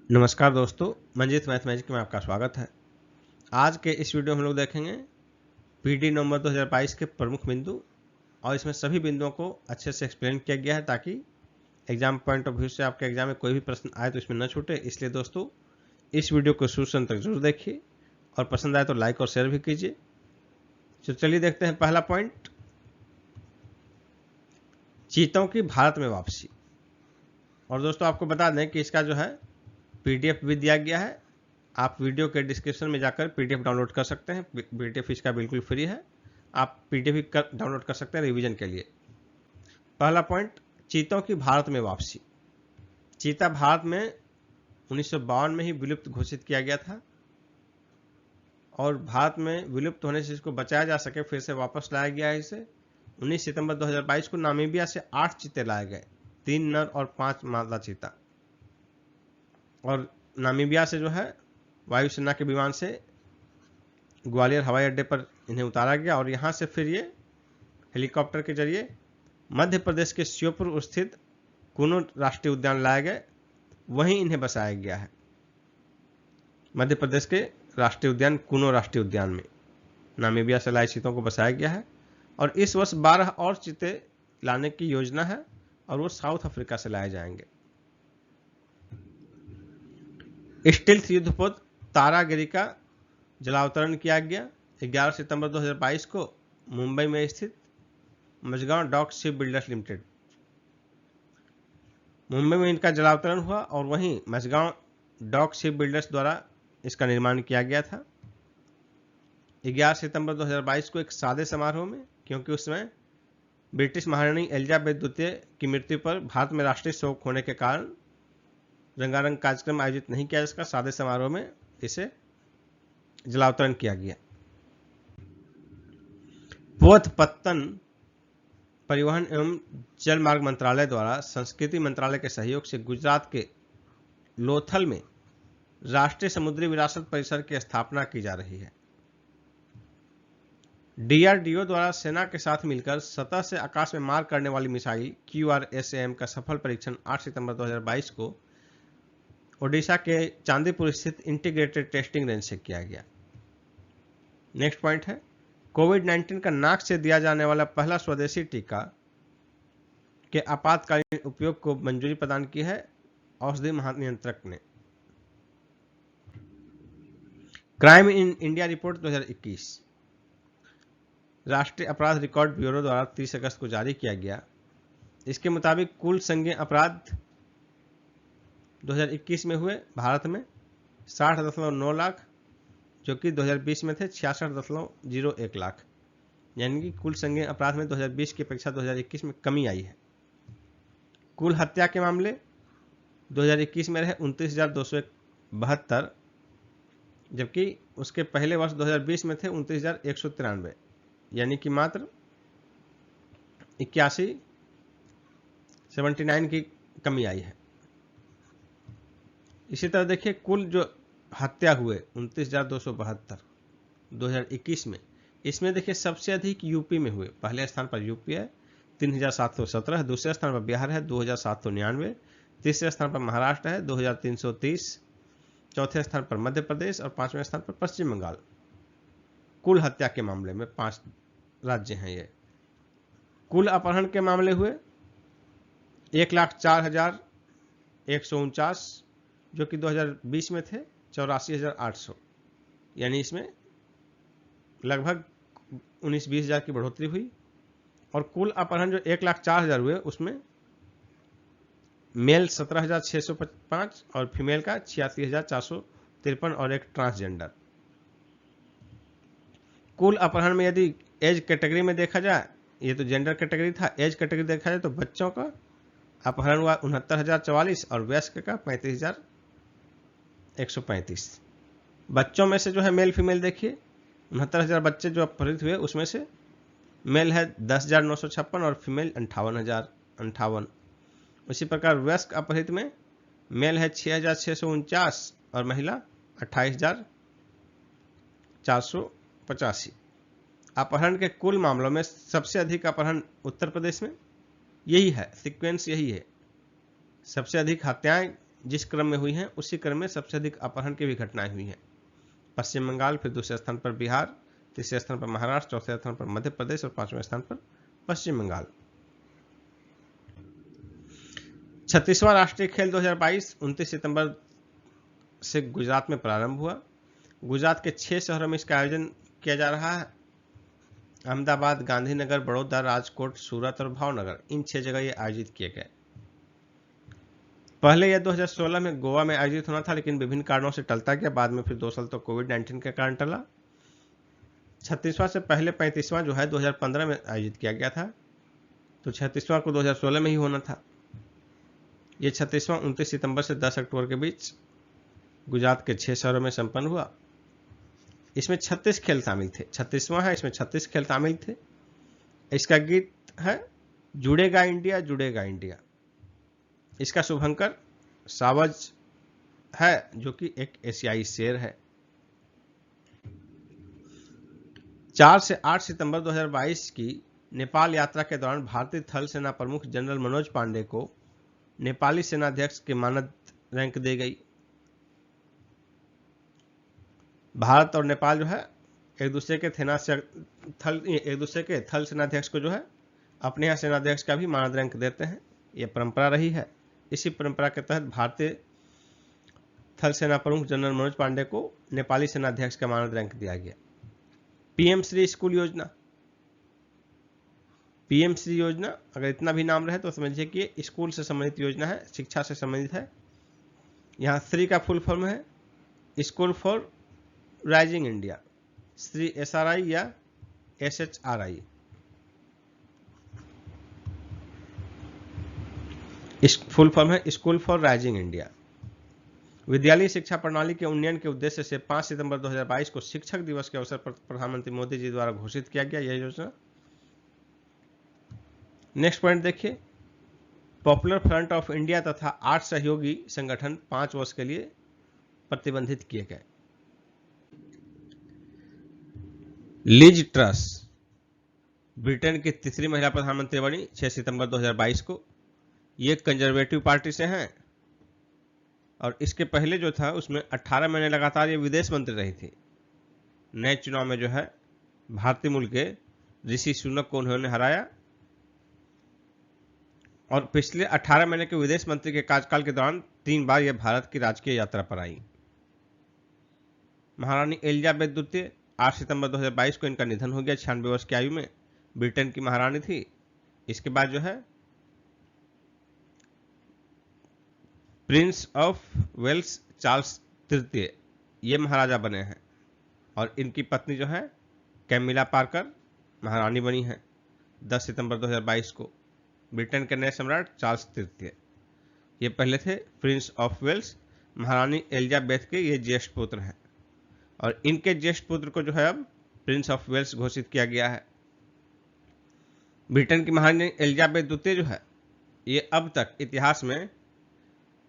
नमस्कार दोस्तों, मंजीत मैथमेटिक्स में आपका स्वागत है। आज के इस वीडियो में हम लोग देखेंगे पीडी नवंबर 2022 के प्रमुख बिंदु और इसमें सभी बिंदुओं को अच्छे से एक्सप्लेन किया गया है ताकि एग्जाम पॉइंट ऑफ व्यू से आपके एग्जाम में कोई भी प्रश्न आए तो इसमें न छूटे। इसलिए दोस्तों इस वीडियो को शुरू से अंत तक जरूर देखिए और पसंद आए तो लाइक और शेयर भी कीजिए। तो चलिए देखते हैं पहला पॉइंट, चीतों की भारत में वापसी। और दोस्तों आपको बता दें कि इसका जो है पीडीएफ भी दिया गया है। आप वीडियो के डिस्क्रिप्शन में जाकर पीडीएफ डाउनलोड कर सकते हैं। पीडीएफ इसका बिल्कुल फ्री है, आप पीडीएफ भी डाउनलोड कर सकते हैं रिवीजन के लिए। पहला पॉइंट, चीतों की भारत में वापसी। चीता भारत में 1952 में ही विलुप्त घोषित किया गया था और भारत में विलुप्त होने से इसको बचाया जा सके फिर से वापस लाया गया है। इसे 19 सितंबर 2022 को नामीबिया से 8 चीते लाए गए, 3 नर और 5 मादा चीता। और नामीबिया से जो है वायुसेना के विमान से ग्वालियर हवाई अड्डे पर इन्हें उतारा गया और यहां से फिर ये हेलीकॉप्टर के जरिए मध्य प्रदेश के श्योपुर स्थित कूनो राष्ट्रीय उद्यान लाए गए, वहीं इन्हें बसाया गया है। मध्य प्रदेश के राष्ट्रीय उद्यान कूनो राष्ट्रीय उद्यान में नामीबिया से लाए चीतों को बसाया गया है और इस वर्ष 12 और चीते लाने की योजना है और वो साउथ अफ्रीका से लाए जाएंगे। स्टील्थ युद्धपोत तारागिरी का जलावतरण किया गया 11 सितंबर 2022 को मुंबई में स्थित Mazagon Dock Shipbuilders Limited, Mumbai में इनका जलावतरण हुआ और वहीं मझगांव डॉक शिप बिल्डर्स द्वारा इसका निर्माण किया गया था 11 सितंबर 2022 को एक सादे समारोह में, क्योंकि उसमें ब्रिटिश महारानी एलिजाबेथ द्वितीय की मृत्यु पर भारत में राष्ट्रीय शोक होने के कारण रंगारंग कार्यक्रम आयोजित नहीं किया, जिसका सादे समारोह में इसे जलावतरण किया गया। पोतपत्तन परिवहन एवं जल मार्ग मंत्रालय द्वारा संस्कृति मंत्रालय के सहयोग से गुजरात के लोथल में राष्ट्रीय समुद्री विरासत परिसर की स्थापना की जा रही है। डीआरडीओ द्वारा सेना के साथ मिलकर सतह से आकाश में मार करने वाली मिसाइल QRSAM का सफल परीक्षण 8 सितंबर 2022 को ओडिशा के चांदीपुर स्थित इंटीग्रेटेड टेस्टिंग रेंज से किया गया। नेक्स्ट पॉइंट है, कोविड-19 का नाक से दिया जाने वाला पहला स्वदेशी टीका के आपातकालीन उपयोग को मंजूरी प्रदान की है औषधि महानियंत्रक ने। क्राइम इन इंडिया रिपोर्ट 2021 राष्ट्रीय अपराध रिकॉर्ड ब्यूरो द्वारा 30 अगस्त को जारी किया गया। इसके मुताबिक कुल संज्ञेय अपराध 2021 में हुए भारत में 60.9 लाख, जो कि 2020 में थे 66.01 लाख, यानी कि कुल संज्ञेय अपराध में 2020 की अपेक्षा 2021 में कमी आई है। कुल हत्या के मामले 2021 में रहे 29,272, जबकि उसके पहले वर्ष 2020 में थे 29,193, यानी कि मात्र 79 की कमी आई है। इसी तरह देखिए कुल जो हत्या हुए 29,272 2021 में, इसमें देखिए सबसे अधिक यूपी में हुए। पहले स्थान पर यूपी है 3,717, दूसरे स्थान पर बिहार है 2,799, तीसरे स्थान पर महाराष्ट्र है 2,330, चौथे स्थान पर मध्य प्रदेश और पांचवें स्थान पर पश्चिम बंगाल। कुल हत्या के मामले में 5 राज्य हैं ये। कुल अपहरण के मामले हुए 1,04,149, जो कि 2020 में थे 84,800, यानी इसमें लगभग 19-20 हज़ार की बढ़ोतरी हुई। और कुल अपहरण जो 1,04,000 हुए उसमें मेल 17,605 और फीमेल का 86,453 और एक ट्रांसजेंडर। कुल अपहरण में यदि एज कैटेगरी में देखा जाए, ये तो जेंडर कैटेगरी था, एज कैटेगरी देखा जाए तो बच्चों का अपहरण हुआ 69,044 और वयस्क का 35,135। बच्चों में से जो है मेल फीमेल देखिए 69,000 बच्चे जो अपहरित हुए उसमें से मेल है 10,956 और फीमेल 58,058। उसी प्रकार वयस्क अपहरित में मेल है 6,649 और महिला 28,485। अपहरण के कुल मामलों में सबसे अधिक अपहरण उत्तर प्रदेश में, यही है सीक्वेंस, यही है। सबसे अधिक हत्याएं जिस क्रम में हुई हैं उसी क्रम में सबसे अधिक अपहरण की भी घटनाएं हुई हैं। पश्चिम बंगाल, फिर दूसरे स्थान पर बिहार, तीसरे स्थान पर महाराष्ट्र, चौथे स्थान पर मध्य प्रदेश और पांचवें स्थान पर पश्चिम बंगाल। 36वां राष्ट्रीय खेल 2022 29 सितंबर से गुजरात में प्रारंभ हुआ। गुजरात के 6 शहरों में इसका आयोजन किया जा रहा है। अहमदाबाद, गांधीनगर, बड़ौदा, राजकोट, सूरत और भावनगर, इन 6 जगह ये आयोजित किए गए। पहले यह 2016 में गोवा में आयोजित होना था, लेकिन विभिन्न कारणों से टलता गया। बाद में फिर 2 साल तो कोविड-19 के कारण टला। 36वां से पहले 35वां जो है 2015 में आयोजित किया गया था, तो 36वां को 2016 में ही होना था। ये 36वां 29 सितंबर से 10 अक्टूबर के बीच गुजरात के 6 शहरों में संपन्न हुआ। इसमें 36 खेल शामिल थे। 36वां है, इसमें 36 खेल शामिल थे। इसका गीत है जुड़ेगा इंडिया, जुड़ेगा इंडिया। इसका शुभंकर सावज है, जो कि एक एशियाई शेर है। 4 से 8 सितंबर 2022 की नेपाल यात्रा के दौरान भारतीय थल सेना प्रमुख जनरल मनोज पांडे को नेपाली सेनाध्यक्ष की मानद रैंक दी गई। भारत और नेपाल जो है एक दूसरे के थल सेनाध्यक्ष को जो है अपने यहाँ सेनाध्यक्ष का भी मानद रैंक देते हैं। यह परंपरा रही है। इसी परंपरा के तहत भारतीय थल सेना प्रमुख जनरल मनोज पांडे को नेपाली सेनाध्यक्ष का मानद रैंक दिया गया। पीएम श्री स्कूल योजना, पीएम श्री योजना अगर इतना भी नाम रहे तो समझिए कि स्कूल से संबंधित योजना है, शिक्षा से संबंधित है। यहाँ श्री का फुल फॉर्म है school for rising India, Shri SRI या SHRI। फुल फॉर्म है स्कूल फॉर राइजिंग इंडिया। विद्यालयी शिक्षा प्रणाली के उन्नयन के उद्देश्य से 5 सितंबर 2022 को शिक्षक दिवस के अवसर पर प्रधानमंत्री मोदी जी द्वारा घोषित किया गया यह योजना। नेक्स्ट पॉइंट देखिए, पॉपुलर फ्रंट ऑफ इंडिया तथा 8 सहयोगी संगठन 5 वर्ष के लिए प्रतिबंधित किए गए। लिज ट्रस ब्रिटेन की तीसरी महिला प्रधानमंत्री बनी 6 सितंबर 2022 को। ये कंजर्वेटिव पार्टी से हैं और इसके पहले जो था उसमें 18 महीने लगातार ये विदेश मंत्री रही थी। नए चुनाव में जो है भारतीय मूल के ऋषि सुनक को उन्होंने हराया और पिछले 18 महीने के विदेश मंत्री के कार्यकाल के दौरान 3 बार यह भारत की राजकीय यात्रा पर आई। महारानी एलिजाबेथ द्वितीय 8 सितंबर 2022 को इनका निधन हो गया। 96 वर्ष की आयु में ब्रिटेन की महारानी थी। इसके बाद जो है प्रिंस ऑफ वेल्स चार्ल्स तृतीय ये महाराजा बने हैं और इनकी पत्नी जो है कैमिला पार्कर महारानी बनी है 10 सितंबर 2022 को। ब्रिटेन के नए सम्राट चार्ल्स तृतीय ये पहले थे प्रिंस ऑफ वेल्स। महारानी एलिजाबेथ के ये ज्येष्ठ पुत्र हैं और इनके ज्येष्ठ पुत्र को जो है अब प्रिंस ऑफ वेल्स घोषित किया गया है। ब्रिटेन की महारानी एलिजाबेथ द्वितीय जो है ये अब तक इतिहास में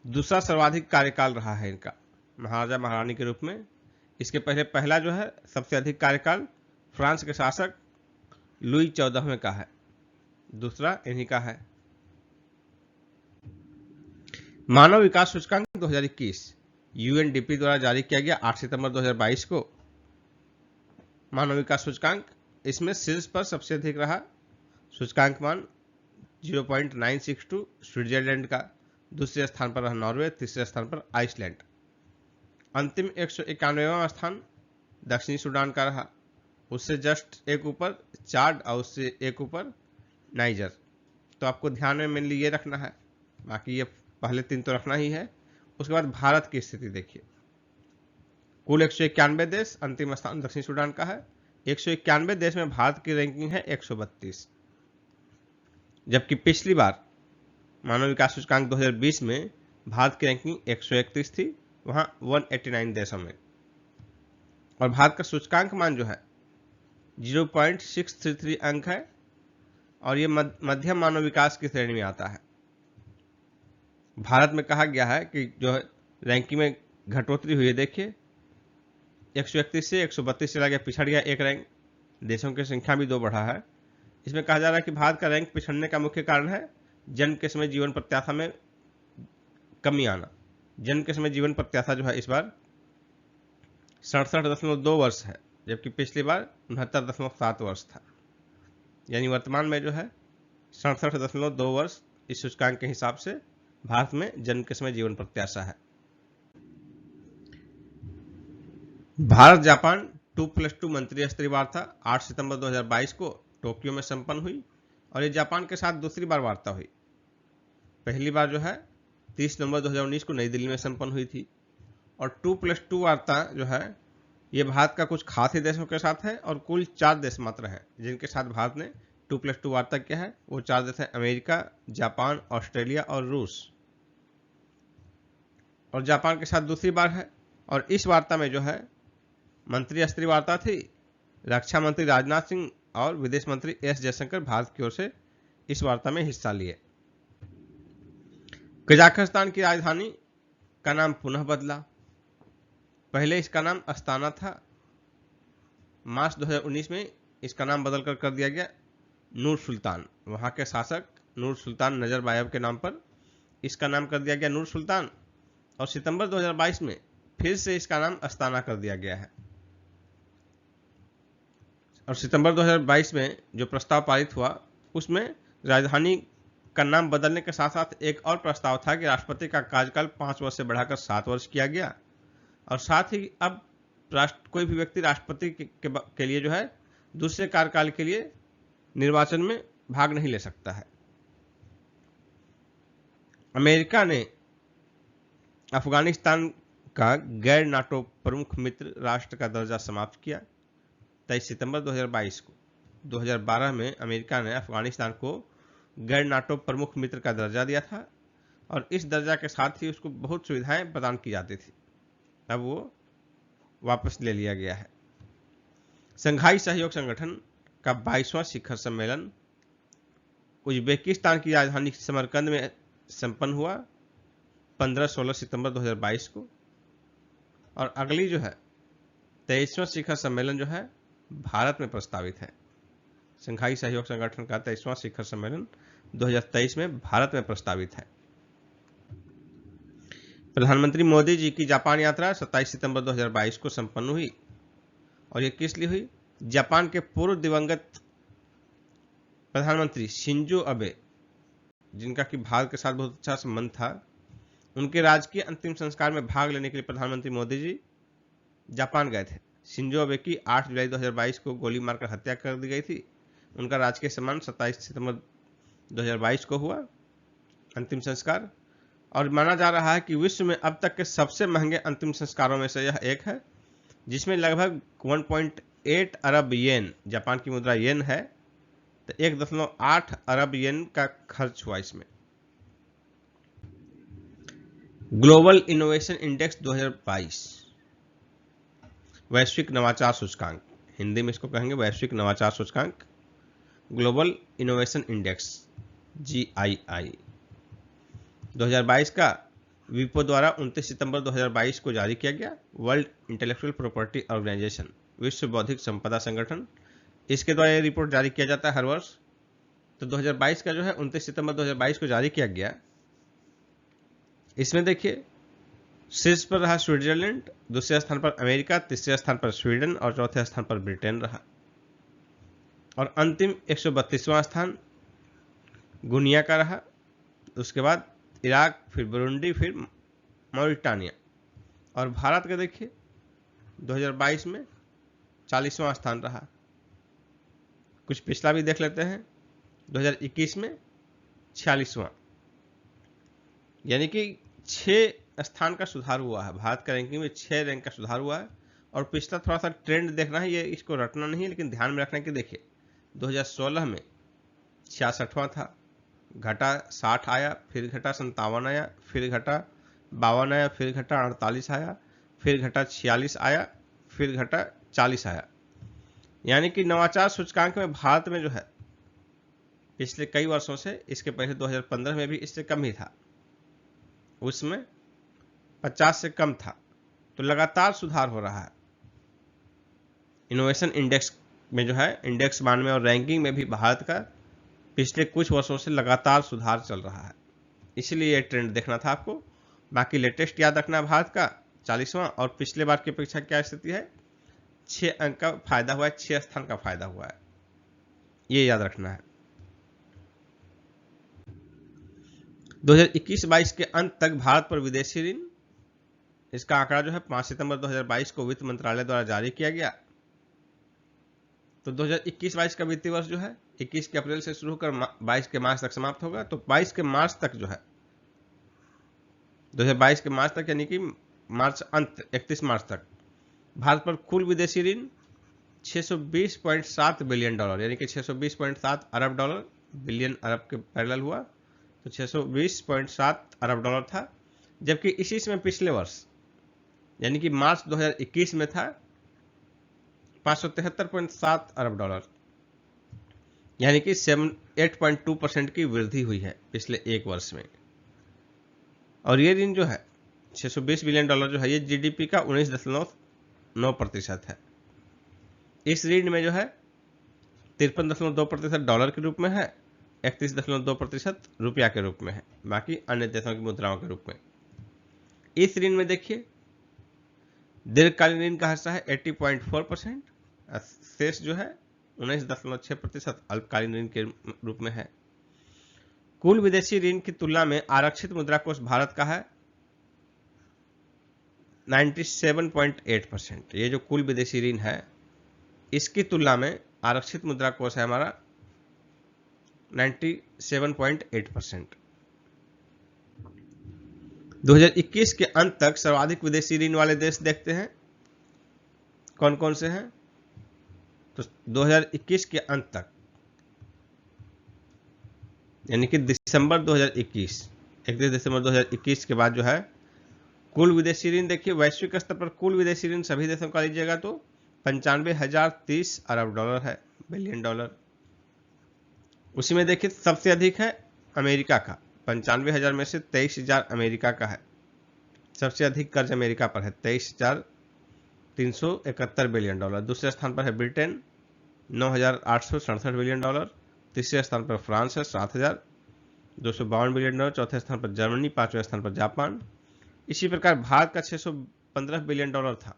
दूसरा सर्वाधिक कार्यकाल रहा है इनका महाराजा महारानी के रूप में। इसके पहले पहला जो है सबसे अधिक कार्यकाल फ्रांस के शासक लुई 14वें का है, दूसरा इन्हीं का है। मानव विकास सूचकांक 2021 UNDP द्वारा जारी किया गया 8 सितंबर 2022 को। मानव विकास सूचकांक इसमें शीर्ष पर सबसे अधिक रहा सूचकांक मान 0.962 स्विट्जरलैंड का, दूसरे स्थान पर रहा नॉर्वे, तीसरे स्थान पर आइसलैंड। अंतिम 191वां स्थान दक्षिणी सूडान का रहा, उससे जस्ट एक ऊपर चाड और उससे एक ऊपर नाइजर। तो आपको ध्यान में मेनली ये रखना है, बाकी ये पहले 3 तो रखना ही है। उसके बाद भारत की स्थिति देखिए, कुल 191 देश, अंतिम स्थान दक्षिणी सूडान का है। 191 देश में भारत की रैंकिंग है 132, जबकि पिछली बार मानव विकास सूचकांक 2020 में भारत की रैंकिंग 131 थी, वहां 189 देशों में। और भारत का सूचकांक मान जो है 0.633 अंक है और ये मध्यम मानव विकास की श्रेणी में आता है। भारत में कहा गया है कि जो रैंकिंग में घटोतरी हुई है, देखिए 131 से 132 चला गया, पिछड़ गया एक रैंक। देशों की संख्या भी 2 बढ़ा है। इसमें कहा जा रहा है कि भारत का रैंक पिछड़ने का मुख्य कारण है जन्म के समय जीवन प्रत्याशा में कमी आना। जन्म के समय जीवन प्रत्याशा जो है इस बार 67.2 वर्ष है, जबकि पिछली बार 69.7 वर्ष था। यानी वर्तमान में जो है 67.2 वर्ष इस सूचकांक के हिसाब से भारत में जन्म के समय जीवन प्रत्याशा है। भारत जापान 2+2 मंत्रिस्तरीय स्तरीय वार्ता 8 सितंबर 2022 को टोक्यो में संपन्न हुई और ये जापान के साथ दूसरी बार वार्ता हुई। पहली बार जो है 30 नवंबर 2019 को नई दिल्ली में संपन्न हुई थी और 2+2 वार्ता जो है ये भारत का कुछ खास ही देशों के साथ है और कुल 4 देश मात्र हैं जिनके साथ भारत ने 2+2 वार्ता किया है। वो 4 देश हैं अमेरिका, जापान, ऑस्ट्रेलिया और रूस। और जापान के साथ दूसरी बार है और इस वार्ता में जो है मंत्री स्तरीय वार्ता थी। रक्षा मंत्री राजनाथ सिंह और विदेश मंत्री एस जयशंकर भारत की ओर से इस वार्ता में हिस्सा लिए। कजाकिस्तान की राजधानी का नाम पुनः बदला। पहले इसका नाम अस्ताना था। मार्च 2019 में इसका नाम बदलकर कर दिया गया नूर सुल्तान। वहां के शासक नूर सुल्तान नजरबायव के नाम पर इसका नाम कर दिया गया नूर सुल्तान और सितंबर 2022 में फिर से इसका नाम अस्ताना कर दिया गया है। और सितंबर 2022 में जो प्रस्ताव पारित हुआ उसमें राजधानी का नाम बदलने के साथ साथ एक और प्रस्ताव था कि राष्ट्रपति का कार्यकाल 5 वर्ष से बढ़ाकर 7 वर्ष किया गया और साथ ही अब कोई भी व्यक्ति राष्ट्रपति के लिए जो है दूसरे कार्यकाल के लिए निर्वाचन में भाग नहीं ले सकता है। अमेरिका ने अफगानिस्तान का गैर नाटो प्रमुख मित्र राष्ट्र का दर्जा समाप्त किया 23 सितंबर 2022 को। 2012 में अमेरिका ने अफगानिस्तान को गैर नाटो प्रमुख मित्र का दर्जा दिया था और इस दर्जा के साथ ही उसको बहुत सुविधाएं प्रदान की जाती थी। अब वो वापस ले लिया गया है। संघाई सहयोग संगठन का 22वां शिखर सम्मेलन उज्बेकिस्तान की राजधानी समरकंद में संपन्न हुआ 15-16 सितंबर 2022 को और अगली जो है 23वां शिखर सम्मेलन जो है भारत में प्रस्तावित है। संघाई सहयोग संगठन का 23वां शिखर सम्मेलन 2023 में भारत में प्रस्तावित है। प्रधानमंत्री मोदी जी की जापान यात्रा 27 सितंबर 2022 को संपन्न हुई और ये किस लिए हुई? जापान के पूर्व दिवंगत प्रधानमंत्री शिंजो अबे, जिनका कि भारत के साथ बहुत अच्छा संबंध था, उनके राजकीय अंतिम संस्कार में भाग लेने के लिए प्रधानमंत्री मोदी जी जापान गए थे। शिंजो अबे की 8 जुलाई 2022 को गोली मारकर हत्या कर दी गई थी। उनका राजकीय सम्मान 27 सितंबर 2022 को हुआ अंतिम संस्कार और माना जा रहा है कि विश्व में अब तक के सबसे महंगे अंतिम संस्कारों में से यह एक है, जिसमें लगभग 1.8 अरब येन, जापान की मुद्रा येन है, तो 1.8 अरब येन का खर्च हुआ इसमें। ग्लोबल इनोवेशन इंडेक्स 2022 वैश्विक नवाचार सूचकांक, हिंदी में इसको कहेंगे वैश्विक नवाचार सूचकांक, ग्लोबल इनोवेशन इंडेक्स GII 2022 का विपो द्वारा 29 सितंबर 2022 को जारी किया गया। वर्ल्ड इंटेलेक्चुअल प्रॉपर्टी ऑर्गेनाइजेशन, विश्व बौद्धिक संपदा संगठन, इसके द्वारा यह रिपोर्ट जारी किया जाता है हर वर्ष। तो 2022 का जो है 29 सितंबर 2022 को जारी किया गया। इसमें देखिए शीर्ष पर रहा स्विट्जरलैंड, दूसरे स्थान पर अमेरिका, तीसरे स्थान पर स्वीडन और चौथे स्थान पर ब्रिटेन रहा और अंतिम 132वां स्थान गुनिया का रहा। उसके बाद इराक, फिर बुरुंडी, फिर मॉरिटानिया और भारत का देखिए 2022 में 40वां स्थान रहा। कुछ पिछला भी देख लेते हैं, 2021 में 46वां, यानी कि 6 स्थान का सुधार हुआ है। भारत का रैंकिंग में 6 रैंक का सुधार हुआ है और पिछला थोड़ा सा ट्रेंड देखना है, ये इसको रटना नहीं है लेकिन ध्यान में रखना है कि देखिए 2016 में 66वां था, घटा 60 आया, फिर घटा 57 आया, फिर घटा 52 आया, फिर घटा 48 आया, फिर घटा 46 आया, फिर घटा 40 आया। यानी कि नवाचार सूचकांक में भारत में जो है पिछले कई वर्षों से, इसके पहले 2015 में भी इससे कम ही था, उसमें 50 से कम था, तो लगातार सुधार हो रहा है। इनोवेशन इंडेक्स में जो है, इंडेक्स मान में और रैंकिंग में भी भारत का पिछले कुछ वर्षों से लगातार सुधार चल रहा है, इसलिए ये ट्रेंड देखना था आपको। बाकी लेटेस्ट याद रखना भारत का 40वां, और पिछले बार की अपेक्षा क्या स्थिति है, 6 अंक का फायदा हुआ है, 6 स्थान का फायदा हुआ है, ये याद रखना है। 2021-22 के अंत तक भारत पर विदेशी ऋण, इसका आंकड़ा जो है 5 सितंबर 2022 को वित्त मंत्रालय द्वारा जारी किया गया। तो 2021-22 का वित्तीय वर्ष जो है 21 के अप्रैल से शुरू होकर 22 के मार्च तक समाप्त होगा। तो 22 के मार्च तक जो है 2022 के मार्च तक, यानी कि मार्च अंत 31 मार्च तक भारत पर कुल विदेशी ऋण 620.7 बिलियन डॉलर, यानी कि 620.7 अरब डॉलर, बिलियन अरब के पैरेलल हुआ, तो 620.7 अरब डॉलर था। जबकि इसी समय पिछले वर्ष यानी कि मार्च 2021 में था 573.7 अरब डॉलर, यानी कि 8.2% की वृद्धि हुई है पिछले एक वर्ष में। और ये ऋण जो है 620 बिलियन डॉलर जो है, ये जीडीपी का 19.9% है। इस ऋण में जो है 53.2% डॉलर के रूप में है, 31.2% रुपया के रूप में है, बाकी अन्य देशों की मुद्राओं के रूप में। इस ऋण में देखिए दीर्घकालीन ऋण का हिस्सा है 80.4%, शेष जो है 19.6% अल्पकालीन ऋण के रूप में है। कुल विदेशी ऋण की तुलना में आरक्षित मुद्रा कोष भारत का है 97.8%। ये जो कुल विदेशी ऋण है इसकी तुलना में आरक्षित मुद्रा कोष है हमारा 97.8%। 2021 के अंत तक सर्वाधिक विदेशी ऋण वाले देश देखते हैं कौन कौन से हैं। तो 2021 के अंत तक, यानी कि दिसंबर 2021, 31 दिसंबर 2021 के बाद जो है कुल विदेशी ऋण देखिए, वैश्विक स्तर पर कुल विदेशी ऋण सभी देशों का लीजिएगा तो 95,030 अरब डॉलर है, बिलियन डॉलर। उसी में देखिए सबसे अधिक है अमेरिका का, 95,000 में से 23,000 अमेरिका का है। सबसे अधिक कर्ज अमेरिका पर है 23,371 बिलियन डॉलर। दूसरे स्थान पर है ब्रिटेन 9,867 बिलियन डॉलर। तीसरे स्थान पर फ्रांस है 7,252 बिलियन डॉलर। चौथे स्थान पर जर्मनी, पांचवें स्थान पर जापान। इसी प्रकार भारत का 615 बिलियन डॉलर था।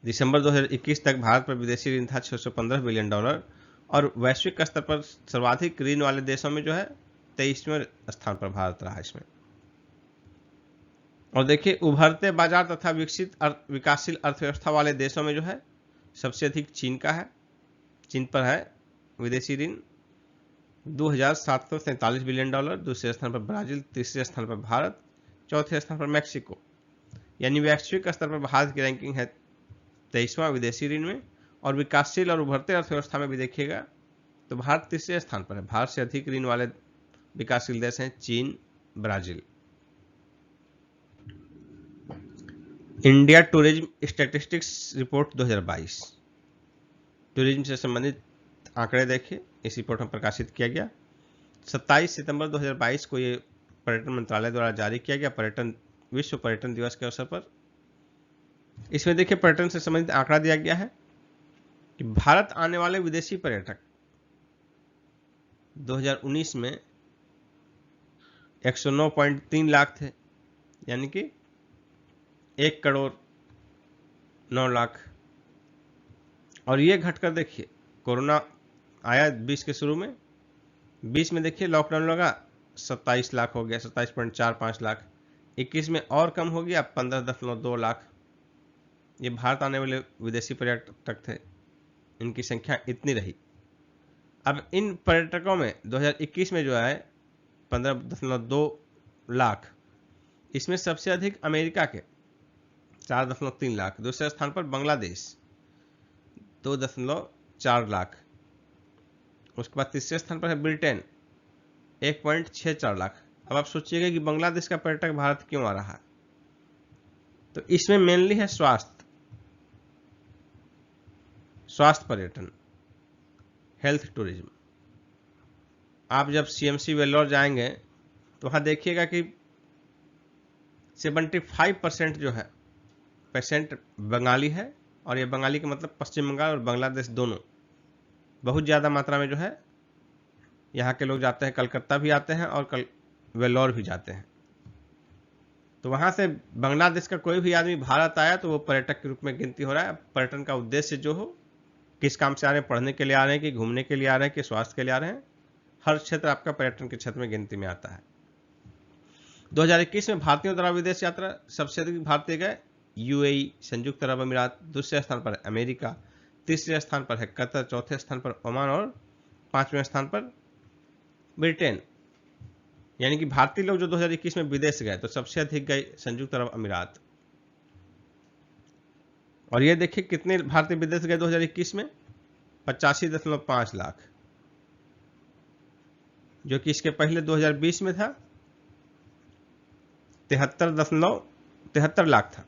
दिसंबर 2021 तक भारत पर विदेशी ऋण था 615 बिलियन डॉलर, और वैश्विक स्तर पर सर्वाधिक ऋण वाले देशों में जो है 23वें स्थान पर भारत रहा इसमें। और देखिए उभरते बाजार तथा विकासशील अर्थव्यवस्था वाले देशों में जो है सबसे अधिक चीन का है। चीन पर है विदेशी ऋण 2,747 बिलियन डॉलर। दूसरे स्थान पर ब्राजील, तीसरे स्थान पर भारत, चौथे स्थान पर मैक्सिको। यानी वैश्विक स्तर पर भारत की रैंकिंग है 23वां विदेशी ऋण में। और विकासशील और उभरते अर्थव्यवस्था में भी देखिएगा तो भारत तीसरे स्थान पर है। भारत से अधिक ऋण वाले विकासशील देश हैं चीन, Brazil. India tourism statistics report 2022, tourism से संबंधित आंकड़े देखिए, इस रिपोर्ट में प्रकाशित किया गया। 27 सितंबर 2022 को ये पर्यटन मंत्रालय द्वारा जारी किया गया, विश्व पर्यटन दिवस के अवसर पर। इसमें देखिए पर्यटन से संबंधित आंकड़ा दिया गया है कि भारत आने वाले विदेशी पर्यटक 2019 में 109.3 लाख थे, यानी कि 1,09,00,000। और ये घटकर देखिए कोरोना आया 20 के शुरू में, 20 में देखिए लॉकडाउन लगा 27 लाख हो गया, 27.45 लाख। 21 में और कम हो गया 15.2 लाख। ये भारत आने वाले विदेशी पर्यटक थे, इनकी संख्या इतनी रही। अब इन पर्यटकों में 2021 में जो है 15.2 लाख, इसमें सबसे अधिक अमेरिका के 4.3 लाख। दूसरे स्थान पर बांग्लादेश 2.4 लाख। उसके बाद तीसरे स्थान पर है ब्रिटेन 1.64 लाख। अब आप सोचिएगा कि बांग्लादेश का पर्यटक भारत क्यों आ रहा है, तो इसमें मेनली है स्वास्थ्य पर्यटन, हेल्थ टूरिज्म। आप जब सीएमसी वेल्लोर जाएंगे तो वहां देखिएगा कि 75% जो है पेशेंट बंगाली है, और ये बंगाली का मतलब पश्चिम बंगाल और बांग्लादेश दोनों। बहुत ज़्यादा मात्रा में जो है यहाँ के लोग जाते हैं, कलकत्ता भी आते हैं और वेल्लोर भी जाते हैं। तो वहां से बांग्लादेश का कोई भी आदमी भारत आया तो वो पर्यटक के रूप में गिनती हो रहा है। पर्यटन का उद्देश्य जो हो, किस काम से आ रहे हैं, पढ़ने के लिए आ रहे हैं कि घूमने के लिए आ रहे हैं कि स्वास्थ्य के लिए आ रहे हैं, हर क्षेत्र आपका पर्यटन के क्षेत्र में गिनती में आता है। 2021 में भारतीयों द्वारा विदेश यात्रा सबसे अधिक भारतीय गए यूएई संयुक्त अरब अमीरात, दूसरे स्थान पर अमेरिका, तीसरे स्थान पर है कतर, चौथे स्थान पर ओमान और पांचवें स्थान पर ब्रिटेन। यानी कि भारतीय लोग जो 2021 में विदेश गए तो सबसे अधिक गए संयुक्त अरब अमीरात। और ये देखिए कितने भारतीय विदेश गए 2021 में, 85.5 लाख, जो कि इसके पहले 2020 में था 73 लाख था।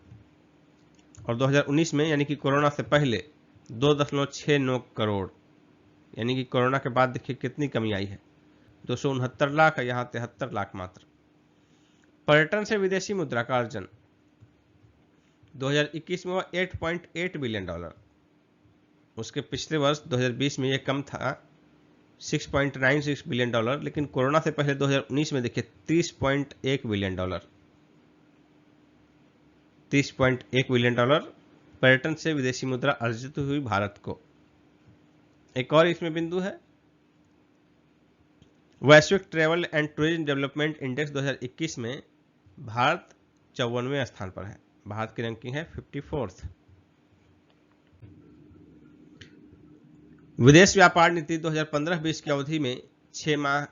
और 2019 में यानी कि कोरोना से पहले 2.69 करोड़, यानी कि कोरोना के बाद देखिए कितनी कमी आई है, 269 लाख है, यहाँ 73 लाख मात्र। पर्यटन से विदेशी मुद्रा का अर्जन 2021 में हुआ $8.8 बिलियन। उसके पिछले वर्ष 2020 में यह कम था $6.96 बिलियन, लेकिन कोरोना से पहले 2019 में देखिए $30.1 बिलियन, $30.1 बिलियन पर्यटन से विदेशी मुद्रा अर्जित हुई भारत को। एक और इसमें बिंदु है, वैश्विक travel and tourism development index 2021 में भारत 54वें स्थान पर है। भारत की रैंकिंग है 54th। विदेश व्यापार नीति 2015-20 की अवधि में 6 माह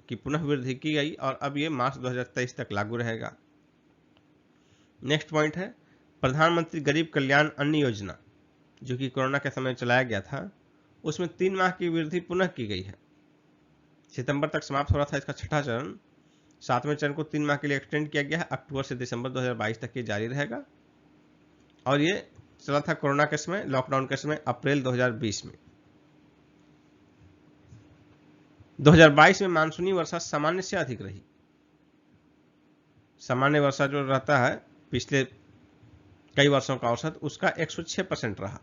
की पुनः वृद्धि की गई और अब ये मार्च 2023 तक लागू रहेगा। नेक्स्ट पॉइंट है प्रधानमंत्री गरीब कल्याण अन्न योजना, जो कि कोरोना के समय चलाया गया था, उसमें 3 माह की वृद्धि पुनः की गई है। सितंबर तक समाप्त हो रहा था इसका छठा चरण, 7वें चरण को 3 माह के लिए एक्सटेंड किया गया है। अक्टूबर से दिसंबर 2022 तक ये जारी रहेगा। और ये चला था कोरोना के समय, लॉकडाउन के समय, अप्रैल 2020 में। 2022 में मानसूनी वर्षा सामान्य से अधिक रही। सामान्य वर्षा जो रहता है पिछले कई वर्षों का औसत, उसका 106% रहा।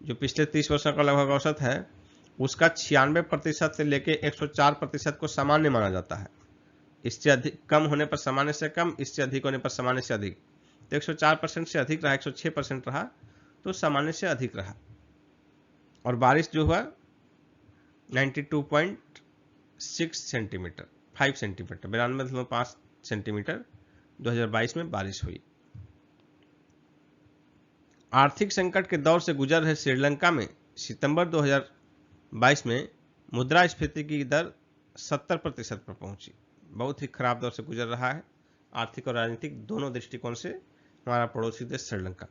जो पिछले 30 वर्षों का लगभग औसत है उसका 96% से लेके 104% को सामान्य माना जाता है। इससे अधिक कम होने पर सामान्य से कम, इससे अधिक होने पर सामान्य से अधिक। तो 104% से अधिक रहा, 106% रहा तो सामान्य से अधिक रहा। और बारिश जो हुआ 92.6 सेंटीमीटर, 5 सेंटीमीटर, 92.5 सेंटीमीटर 2022 में बारिश हुई। आर्थिक संकट के दौर से गुजर रहे श्रीलंका में सितंबर 2022 में मुद्रास्फीति की दर 70% पर पहुंची। बहुत ही खराब दौर से गुजर रहा है आर्थिक और राजनीतिक दोनों दृष्टिकोण से हमारा पड़ोसी देश श्रीलंका।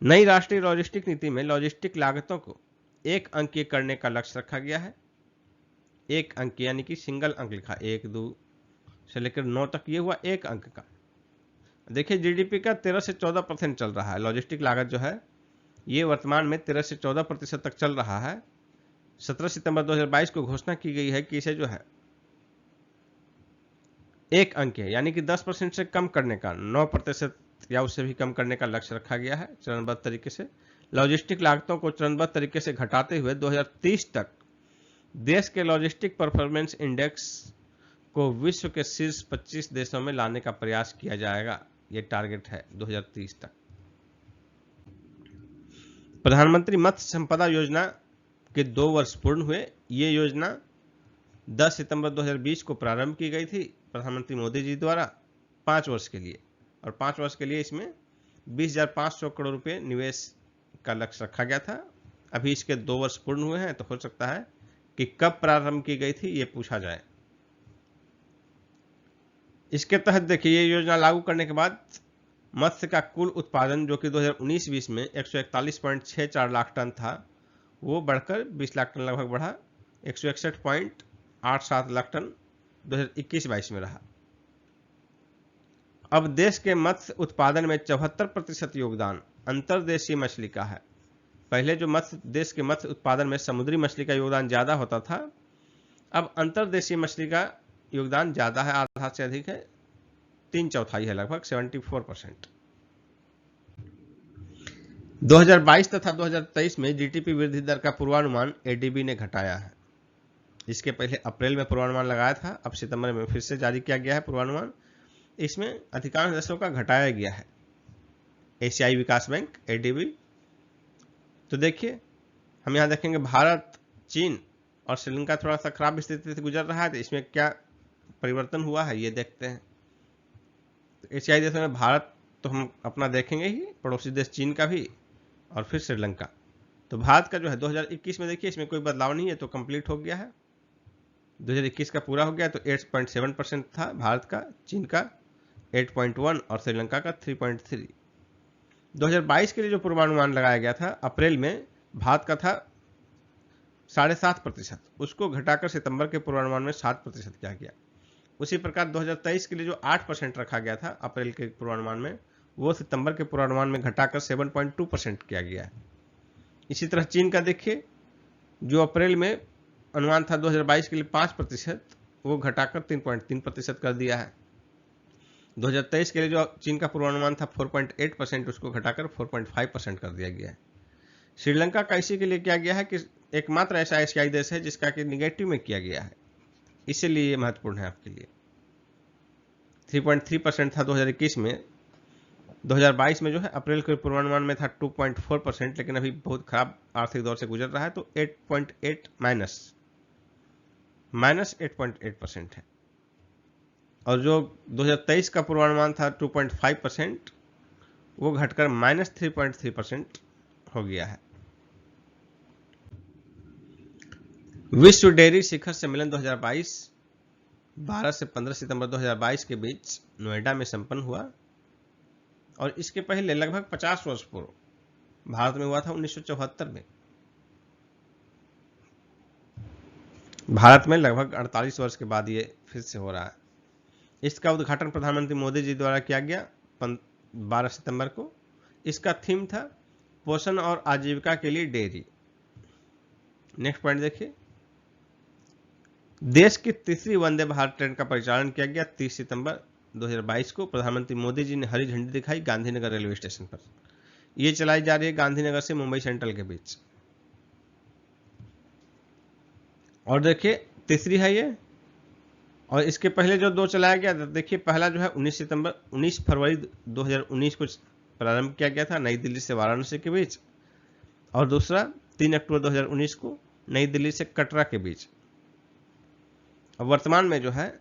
नई राष्ट्रीय लॉजिस्टिक नीति में लॉजिस्टिक लागतों को 1 अंकीय करने का लक्ष्य रखा गया है। 1 अंक यानी कि सिंगल अंक लिखा, 1, 2 से लेकर 9 तक, ये हुआ 1 अंक का। देखिए जीडीपी का 13 से 14% चल रहा है। लॉजिस्टिक लागत जो है ये वर्तमान में 13 से 14% तक चल रहा है। 17 सितंबर 2022 को घोषणा की गई है कि इसे जो है 1 अंक है यानी कि 10% से कम करने का, 9% या उससे भी कम करने का लक्ष्य रखा गया है चरणबद्ध तरीके से। लॉजिस्टिक लागतों को चरणबद्ध तरीके से घटाते हुए 2030 तक देश के लॉजिस्टिक परफॉर्मेंस इंडेक्स को विश्व के शीर्ष 25 देशों में लाने का प्रयास किया जाएगा। ये टारगेट है 2030 तक। प्रधानमंत्री मत्स्य संपदा योजना के 2 वर्ष पूर्ण हुए। ये योजना 10 सितंबर 2020 को प्रारंभ की गई थी प्रधानमंत्री मोदी जी द्वारा 5 वर्ष के लिए, और 5 वर्ष के लिए इसमें 20,500 करोड़ रुपए निवेश का लक्ष्य रखा गया था। अभी इसके 2 वर्ष पूर्ण हुए हैं, तो हो सकता है कि कब प्रारंभ की गई थी ये पूछा जाए। इसके तहत देखिए ये योजना लागू करने के बाद मत्स्य का कुल उत्पादन जो कि 2019-20 में 141.64 लाख टन था, वो बढ़कर 20 लाख टन लगभग बढ़ा, 161.87 लाख टन 2021-22 में रहा। अब देश के मत्स्य उत्पादन में 74% योगदान अंतर्देशीय मछली का है। पहले जो देश के मत्स्य उत्पादन में समुद्री मछली का योगदान ज्यादा होता था, अब अंतर्देशीय मछली का योगदान ज्यादा है, आधा से अधिक है, 3/4 है, लगभग 74%। 2022 तथा 2023 में जीडीपी वृद्धि दर का पूर्वानुमान एडीबी ने घटाया है। इसके पहले अप्रैल में पूर्वानुमान लगाया था, अब सितंबर में फिर से जारी किया गया है पूर्वानुमान। इसमें अधिकांश देशों का घटाया गया है। एशियाई विकास बैंक ADB। तो देखिए हम यहाँ देखेंगे भारत, चीन और श्रीलंका थोड़ा सा खराब स्थिति से गुजर रहा है, तो इसमें क्या परिवर्तन हुआ है ये देखते हैं। तो एशियाई देशों में भारत तो हम अपना देखेंगे ही, पड़ोसी देश चीन का भी, और फिर श्रीलंका। तो भारत का जो है 2021 में देखिए इसमें कोई बदलाव नहीं है, तो कंप्लीट हो गया है। 2021 का पूरा हो गया, तो 8.7% था भारत का, चीन का 8.1 और श्रीलंका का 3.3। 2022 के लिए जो पूर्वानुमान लगाया गया था अप्रैल में, भारत का था 7.5%, उसको घटाकर सितंबर के पूर्वानुमान में 7% किया गया। उसी प्रकार 2023 के लिए जो 8% रखा गया था अप्रैल के पूर्वानुमान में, वो सितंबर के पूर्वानुमान में घटाकर 7.2% किया गया है। इसी तरह चीन का देखिए, जो अप्रैल में अनुमान था 2022 के लिए 5%, वो घटाकर 3.3% कर दिया है। 2023 के लिए जो चीन का पूर्वानुमान था 4.8%, उसको घटाकर 4.5% कर दिया गया है। श्रीलंका का इसी के लिए किया गया है कि एकमात्र ऐसा एशियाई देश है जिसका कि निगेटिव में किया गया है, इसीलिए ये महत्वपूर्ण है आपके लिए। 3.3% था 2021 में, 2022 में जो है अप्रैल के पूर्वानुमान में था 2.4%, लेकिन अभी बहुत खराब आर्थिक दौर से गुजर रहा है, तो 8.8 माइनस 8.8% है। और जो 2023 का पूर्वानुमान था 2.5%, वो घटकर -3.3% हो गया है। विश्व डेयरी शिखर सम्मेलन 2022 12 से 15 सितंबर 2022 के बीच नोएडा में संपन्न हुआ, और इसके पहले लगभग 50 वर्ष पूर्व भारत में हुआ था 1974 में। भारत में लगभग 48 वर्ष के बाद ये फिर से हो रहा है। इसका उद्घाटन प्रधानमंत्री मोदी जी द्वारा किया गया 12 सितंबर को। इसका थीम था पोषण और आजीविका के लिए डेयरी। नेक्स्ट पॉइंट देखिए, देश की तीसरी वंदे भारत ट्रेन का परिचालन किया गया 30 सितंबर 2022 को। प्रधानमंत्री मोदी जी ने हरी झंडी दिखाई गांधीनगर रेलवे स्टेशन पर। यह चलाई जा रही है गांधीनगर से मुंबई सेंट्रल के बीच। और देखिए तीसरी है ये, और इसके पहले जो दो चलाया गया था, देखिए पहला जो है 19 फरवरी 2019 को प्रारंभ किया गया था नई दिल्ली से वाराणसी के बीच, और दूसरा 3 अक्टूबर 2019 को नई दिल्ली से कटरा के बीच। अब वर्तमान में जो है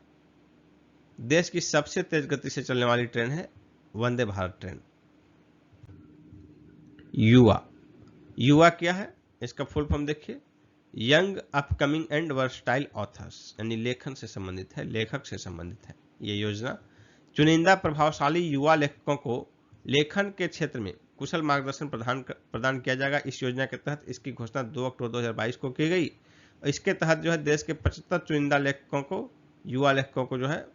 देश की सबसे तेज गति से चलने वाली ट्रेन है वंदे भारत ट्रेन। युवा क्या है, इसका फुल फॉर्म देखिए, young upcoming and versatile authors, यानी लेखन से संबंधित है, लेखक से संबंधित है। ये योजना चुनिंदा प्रभावशाली युवा लेखकों को लेखन के क्षेत्र में कुशल मार्गदर्शन प्रदान किया जाएगा। इस योजना के तहत इसकी घोषणा 2 अक्टूबर 2022 को की गई। इसके तहत जो है देश के 75 चुनिंदा लेखकों को, युवा लेखकों को जो है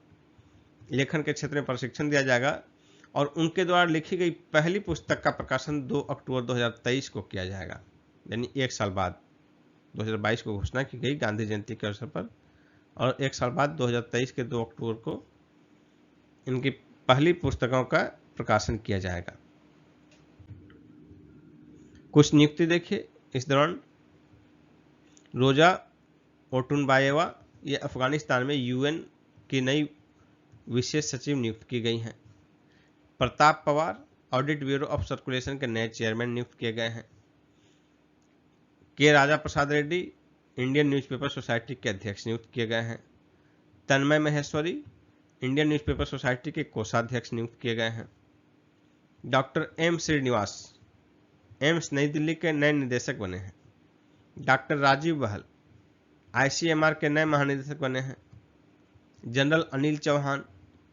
लेखन के क्षेत्र में प्रशिक्षण दिया जाएगा, और उनके द्वारा लिखी गई पहली पुस्तक का प्रकाशन 2 अक्टूबर 2023 को किया जाएगा, यानी 1 साल बाद। 2022 को घोषणा की गई गांधी जयंती के अवसर पर, और 1 साल बाद 2023 के 2 अक्टूबर को इनकी पहली पुस्तकों का प्रकाशन किया जाएगा। कुछ नियुक्ति देखिए इस दौरान। रोजा ओटुनबायेवा, ये अफगानिस्तान में UN की नई विशेष सचिव नियुक्त की गई हैं। Pratap Pawar audit bureau of circulation के नए चेयरमैन नियुक्त किए गए हैं। के राजा प्रसाद रेड्डी इंडियन न्यूज़पेपर सोसाइटी के अध्यक्ष नियुक्त किए गए हैं। तन्मय महेश्वरी इंडियन न्यूज़पेपर सोसाइटी के कोषाध्यक्ष नियुक्त किए गए हैं। डॉक्टर M श्रीनिवास एम्स नई दिल्ली के नए निदेशक बने हैं। डॉक्टर राजीव बहल ICMR के नए महानिदेशक बने हैं। जनरल अनिल चौहान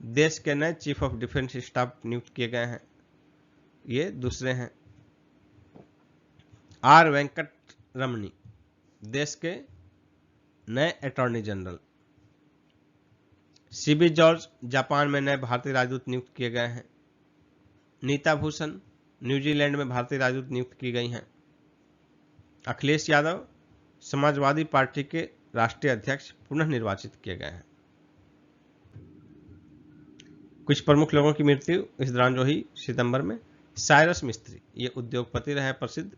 देश के नए चीफ ऑफ डिफेंस स्टाफ नियुक्त किए गए हैं। ये दूसरे हैं। R वेंकट रमनी देश के नए attorney general. CB George Japan में नए भारतीय राजदूत नियुक्त किए गए हैं। नीता भूषण न्यूजीलैंड में भारतीय राजदूत नियुक्त की गई हैं। अखिलेश यादव समाजवादी पार्टी के राष्ट्रीय अध्यक्ष पुनः निर्वाचित किए गए हैं। कुछ प्रमुख लोगों की मृत्यु इस दौरान जो हुई सितंबर में। साइरस मिस्त्री, ये उद्योगपति रहे प्रसिद्ध,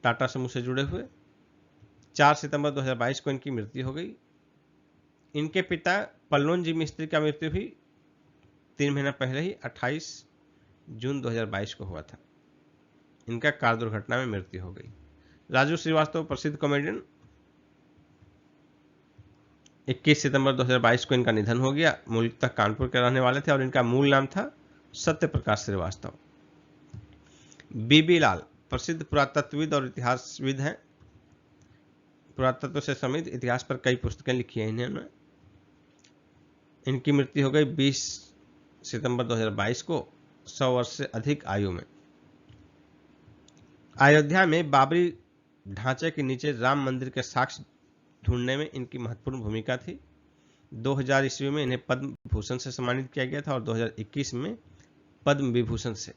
टाटा समूह से जुड़े हुए। 4 सितंबर 2022 को इनकी मृत्यु हो गई। इनके पिता पल्लोन जी मिस्त्री का मृत्यु भी 3 महीना पहले ही 28 जून 2022 को हुआ था। इनका कार दुर्घटना में मृत्यु हो गई। राजू श्रीवास्तव प्रसिद्ध कॉमेडियन, 21 सितंबर 2022 को इनका निधन हो गया। मूलतः कानपुर के रहने वाले थे और इनका मूल नाम था सत्य प्रकाश श्रीवास्तव। बीबी लाल प्रसिद्ध पुरातत्वविद और इतिहासविद हैं। पुरातत्व से संबंधित इतिहास पर कई पुस्तकें लिखी हैं इन्होंने। इनकी मृत्यु हो गई 20 सितंबर 2022 को 100 वर्ष से अधिक आयु में। अयोध्या में बाबरी ढांचे के नीचे राम मंदिर के साक्ष्य ढूंढने में इनकी महत्वपूर्ण भूमिका थी। 2000 ईस्वी में इन्हें पद्म भूषण से सम्मानित किया गया था और 2021 में पद्म विभूषण से।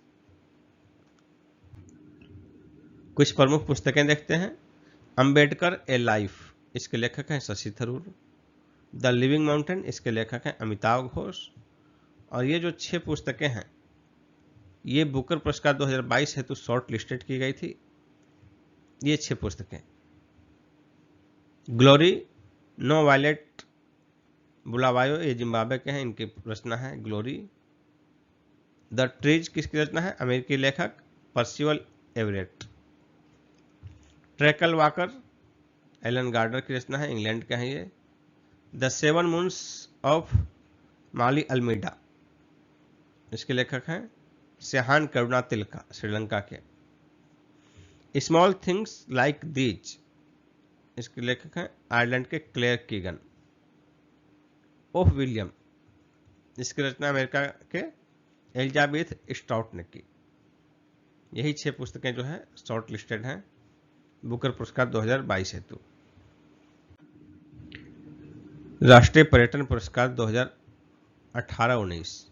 कुछ प्रमुख पुस्तकें देखते हैं। अंबेडकर ए लाइफ, इसके लेखक हैं Shashi Tharoor. The living mountain, इसके लेखक हैं अमिताभ घोष। और ये जो 6 पुस्तकें हैं ये बुकर पुरस्कार 2022 हेतु शॉर्ट लिस्टेड की गई थी। ये 6 पुस्तकें। ग्लोरी, नो वायलेट बुलावायो, ये जिम्बाब्वे के हैं, इनकी रचना है ग्लोरी। द ट्रीज किसकी रचना है? अमेरिकी लेखक Percival Everett. Treacle Walker Alan Garner की रचना है, इंग्लैंड के हैं ये। The 7 moons of Maali Almeida, इसके लेखक हैं सेहान करुणा तिलका, श्रीलंका के। स्मॉल थिंग्स लाइक दीज, इसके लेखक हैं आयरलैंड के क्लेयर कीगन। ओफ विलियम, इसकी रचना अमेरिका के एलिजाबेथ स्टाउट ने की। यही 6 पुस्तकें जो है शॉर्ट लिस्टेड हैं बुकर पुरस्कार 2022 हेतु। राष्ट्रीय पर्यटन पुरस्कार 2018-19,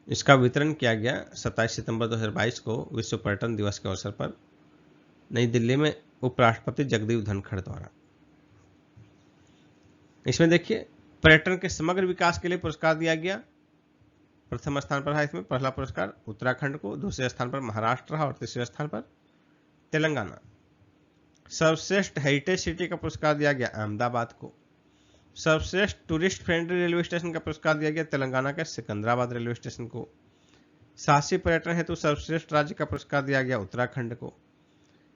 इसका वितरण किया गया 27 सितंबर 2022 को विश्व पर्यटन दिवस के अवसर पर नई दिल्ली में उपराष्ट्रपति जगदीप धनखड़ द्वारा। इसमें देखिए पर्यटन के समग्र विकास के लिए पुरस्कार दिया गया। प्रथम स्थान पर है इसमें पहला पुरस्कार उत्तराखंड को, दूसरे स्थान पर महाराष्ट्र रहा और तीसरे स्थान पर तेलंगाना। सर्वश्रेष्ठ हेरिटेज सिटी का पुरस्कार दिया गया अहमदाबाद को। सर्वश्रेष्ठ टूरिस्ट फ्रेंडली रेलवे स्टेशन का पुरस्कार दिया गया तेलंगाना के सिकंदराबाद रेलवे स्टेशन को। साहसी पर्यटन हेतु सर्वश्रेष्ठ राज्य का पुरस्कार दिया गया उत्तराखंड को।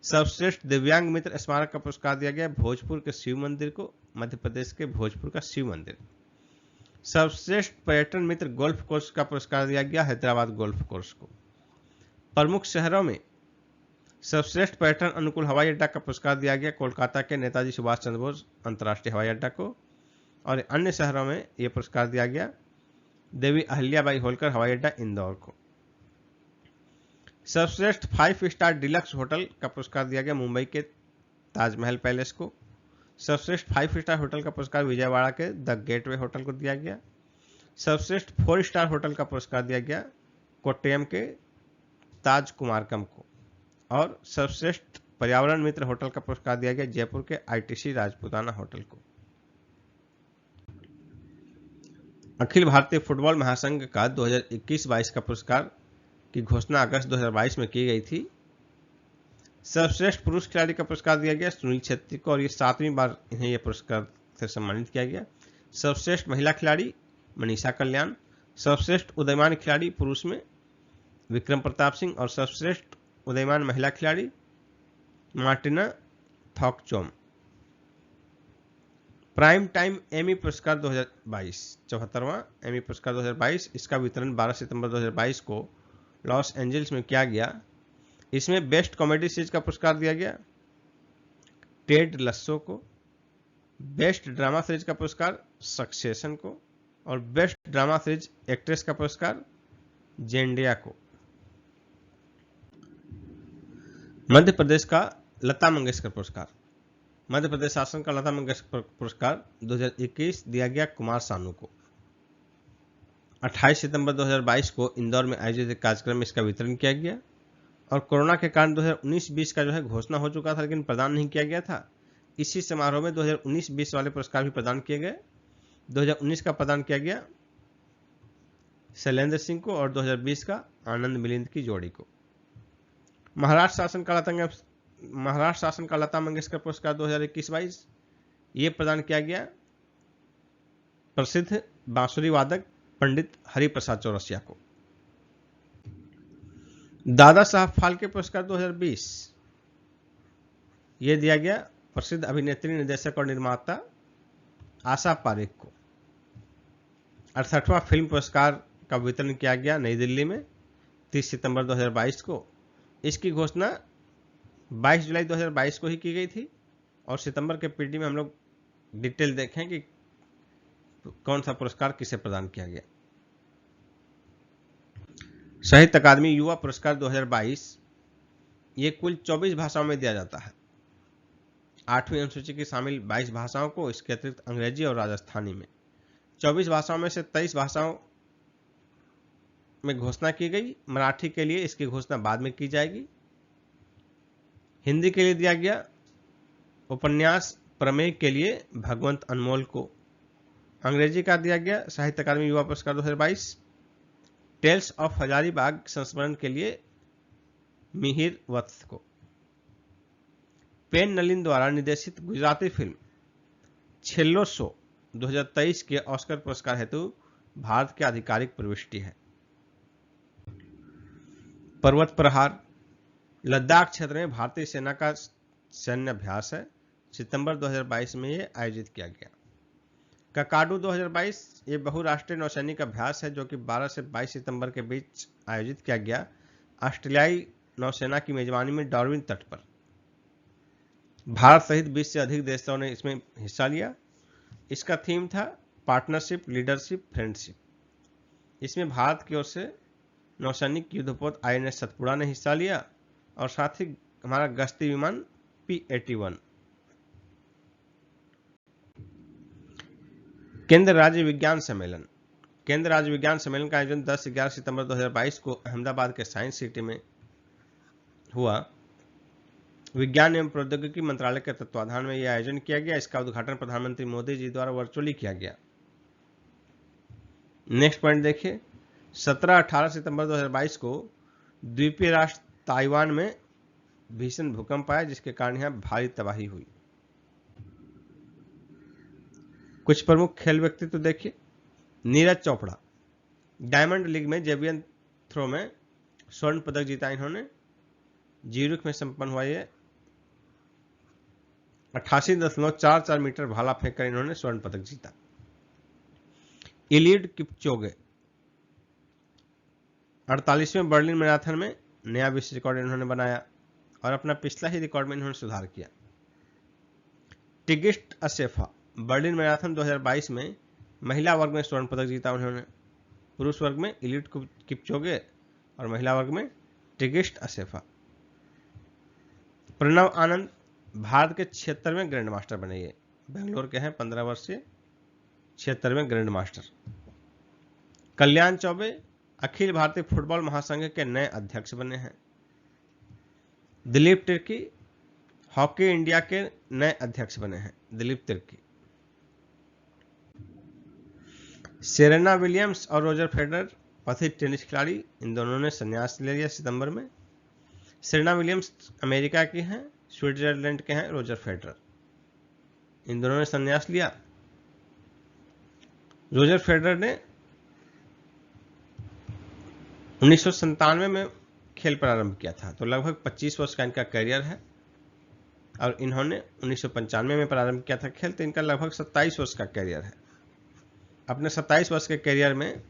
सर्वश्रेष्ठ दिव्यांग मित्र स्मारक का पुरस्कार दिया गया भोजपुर के शिव मंदिर को, मध्य प्रदेश के भोजपुर का शिव मंदिर। सर्वश्रेष्ठ पर्यटन मित्र गोल्फ कोर्स का पुरस्कार दिया गया हैदराबाद गोल्फ कोर्स को। प्रमुख शहरों में सर्वश्रेष्ठ पर्यटन अनुकूल हवाई अड्डा का पुरस्कार दिया गया कोलकाता के नेताजी सुभाष चंद्र बोस अंतर्राष्ट्रीय हवाई अड्डा को। और अन्य शहरों में यह पुरस्कार दिया गया देवी अहिल्याबाई होलकर हवाई अड्डा इंदौर को। सर्वश्रेष्ठ 5 स्टार डिलक्स होटल का पुरस्कार दिया गया मुंबई के ताजमहल पैलेस को। सर्वश्रेष्ठ 5 स्टार होटल का पुरस्कार विजयवाड़ा के द गेटवे होटल को दिया गया। सर्वश्रेष्ठ 4 स्टार होटल का पुरस्कार दिया गया कोट्टयम के ताज कुमारकम को। और सर्वश्रेष्ठ पर्यावरण मित्र होटल का पुरस्कार दिया गया जयपुर के आईटीसी राजपूताना होटल को। अखिल भारतीय फुटबॉल महासंघ का 2021-22 का पुरस्कार की घोषणा अगस्त 2022 में की गई थी। सर्वश्रेष्ठ पुरुष खिलाड़ी का पुरस्कार दिया गया सुनील छेत्री को और ये 7वीं बार इन्हें यह पुरस्कार से सम्मानित किया गया। सर्वश्रेष्ठ महिला खिलाड़ी मनीषा कल्याण। सर्वश्रेष्ठ उदयमान खिलाड़ी पुरुष में विक्रम प्रताप सिंह और सर्वश्रेष्ठ उदयमान महिला खिलाड़ी मार्टिना थॉकचोम। प्राइम टाइम एमी पुरस्कार 2022 74वां एमी पुरस्कार 2022, इसका वितरण 12 सितंबर 2022 को लॉस एंजल्स में किया गया। इसमें बेस्ट कॉमेडी सीरीज का पुरस्कार दिया गया टेड लस्सो को, बेस्ट ड्रामा सीरीज का पुरस्कार सक्सेशन को और बेस्ट ड्रामा सीरीज एक्ट्रेस का पुरस्कार जेंडिया को। मध्य प्रदेश का लता मंगेशकर पुरस्कार, मध्य प्रदेश शासन का लता मंगेशकर पुरस्कार 2021 दिया गया कुमार सानू को। 28 सितंबर 2022 को इंदौर में आयोजित एक कार्यक्रम में इसका वितरण किया गया और कोरोना के कारण 2019-20 का जो है घोषणा हो चुका था लेकिन प्रदान नहीं किया गया था। इसी समारोह में 2019-20 वाले पुरस्कार भी प्रदान किए गए। 2019 का प्रदान किया गया शैलेंद्र सिंह को और 2020 का आनंद मिलिंद की जोड़ी को। महाराष्ट्र शासन का लता मंगेशकर पुरस्कार 2021-22 ये प्रदान किया गया प्रसिद्ध बांसुरी वादक पंडित हरिप्रसाद चौरसिया को। दादा साहब फाल्के पुरस्कार 2020 ये दिया गया प्रसिद्ध अभिनेत्री, निर्देशक और निर्माता आशा पारेख को। 68वां फिल्म पुरस्कार का वितरण किया गया नई दिल्ली में 30 सितंबर 2022 को। इसकी घोषणा 22 जुलाई 2022 को ही की गई थी और सितंबर के पीडी में हम लोग डिटेल देखें कि कौन सा पुरस्कार किसे प्रदान किया गया। साहित्य अकादमी युवा पुरस्कार 2022 ये कुल 24 भाषाओं में दिया जाता है। 8वीं अनुसूची की शामिल 22 भाषाओं को, इसके अतिरिक्त अंग्रेजी और राजस्थानी में 24 भाषाओं में से 23 भाषाओं में घोषणा की गई। मराठी के लिए इसकी घोषणा बाद में की जाएगी। हिंदी के लिए दिया गया उपन्यास प्रमेय के लिए भगवंत अनमोल को। अंग्रेजी का दिया गया साहित्य अकादमी युवा पुरस्कार 2022 टेल्स ऑफ हजारीबाग संस्मरण के लिए मिहिर वत्स को। पेन नलिन द्वारा निर्देशित गुजराती फिल्म छेल्लो शो 2023 के ऑस्कर पुरस्कार हेतु भारत की आधिकारिक प्रविष्टि है। पर्वत प्रहार लद्दाख क्षेत्र में भारतीय सेना का सैन्य अभ्यास है। सितंबर 2022 में यह आयोजित किया गया। ककाडू 2022 ये बहुराष्ट्रीय नौसैनिक अभ्यास है जो कि 12 से 22 सितंबर के बीच आयोजित किया गया ऑस्ट्रेलियाई नौसेना की मेजबानी में डार्विन तट पर। भारत सहित 20 से अधिक देशों ने इसमें हिस्सा लिया। इसका थीम था पार्टनरशिप, लीडरशिप, फ्रेंडशिप। इसमें भारत की ओर से नौसैनिक युद्धपोत INS सतपुड़ा ने हिस्सा लिया और साथ ही हमारा गश्ती विमान P-81। केंद्र राज्य विज्ञान सम्मेलन का आयोजन 10-11 सितंबर 2022 को अहमदाबाद के साइंस सिटी में हुआ। विज्ञान एवं प्रौद्योगिकी मंत्रालय के तत्वाधान में यह आयोजन किया गया। इसका उद्घाटन प्रधानमंत्री मोदी जी द्वारा वर्चुअली किया गया। नेक्स्ट पॉइंट देखिए, 17-18 सितंबर 2022 को द्वीपीय राष्ट्र ताइवान में भीषण भूकंप आया जिसके कारण यहां भारी तबाही हुई। कुछ प्रमुख खेल व्यक्तित्व देखिए। नीरज चोपड़ा डायमंड लीग में जेवलिन थ्रो में स्वर्ण पदक जीता इन्होंने। ज्यूरिख में संपन्न हुआ ये 88.44 मीटर भाला फेंककर इन्होंने स्वर्ण पदक जीता। इलीड किपचोगे 48वें बर्लिन मैराथन में नया विश्व रिकॉर्ड इन्होंने बनाया और अपना पिछला ही रिकॉर्ड में इन्होंने सुधार किया। टिगिस्ट असेफा बर्लिन मैराथन 2022 में महिला वर्ग में स्वर्ण पदक जीता उन्होंने। पुरुष वर्ग में इलीड किपचोगे और महिला वर्ग में टिगिस्ट असेफा। प्रणव आनंद भारत के 76वें ग्रैंड मास्टर बने। ये बेंगलोर के हैं, 15 वर्षीय 76वें ग्रैंड मास्टर। कल्याण चौबे अखिल भारतीय फुटबॉल महासंघ के नए अध्यक्ष बने हैं। दिलीप तिर्की हॉकी इंडिया के नए अध्यक्ष बने हैं। दिलीप तिर्की। सेरेना विलियम्स और रोजर फेडरर पथिक टेनिस खिलाड़ी, इन दोनों ने संन्यास ले लिया सितंबर में। सेरेना विलियम्स अमेरिका की हैं, स्विट्जरलैंड के हैं रोजर फेडरर, इन दोनों ने संन्यास लिया। रोजर फेडरर ने 1997 में खेल प्रारंभ किया था, तो लगभग 25 वर्ष का इनका करियर है। और इन्होंने 1995 में प्रारंभ किया था खेल, तो इनका लगभग 27 वर्ष का करियर है। अपने 27 वर्ष के करियर में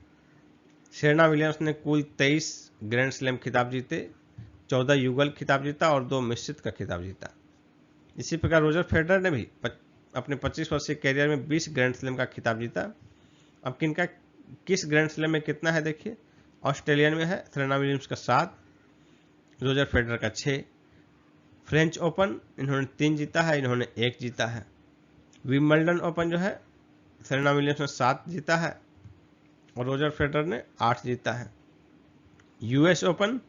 सेरेना विलियम्स ने कुल 23 ग्रैंड स्लैम खिताब जीते, 14 युगल खिताब जीता और 2 मिश्रित का खिताब जीता। इसी प्रकार रोजर फेडरर ने भी अपने 25 वर्षीय करियर में 20 ग्रैंड स्लैम का खिताब जीता। अब किनका किस ग्रैंड स्लैम में कितना है देखिए। ऑस्ट्रेलियन में है सेरेना विलियम्स का 7, रोजर फेडरर का 6। फ्रेंच ओपन इन्होंने 3 जीता है, इन्होंने 1 जीता है। विंबलडन ओपन जो है सेरेना विलियम्स ने 7 जीता है और रोजर फेडरर ने 8 जीता है। US ओपन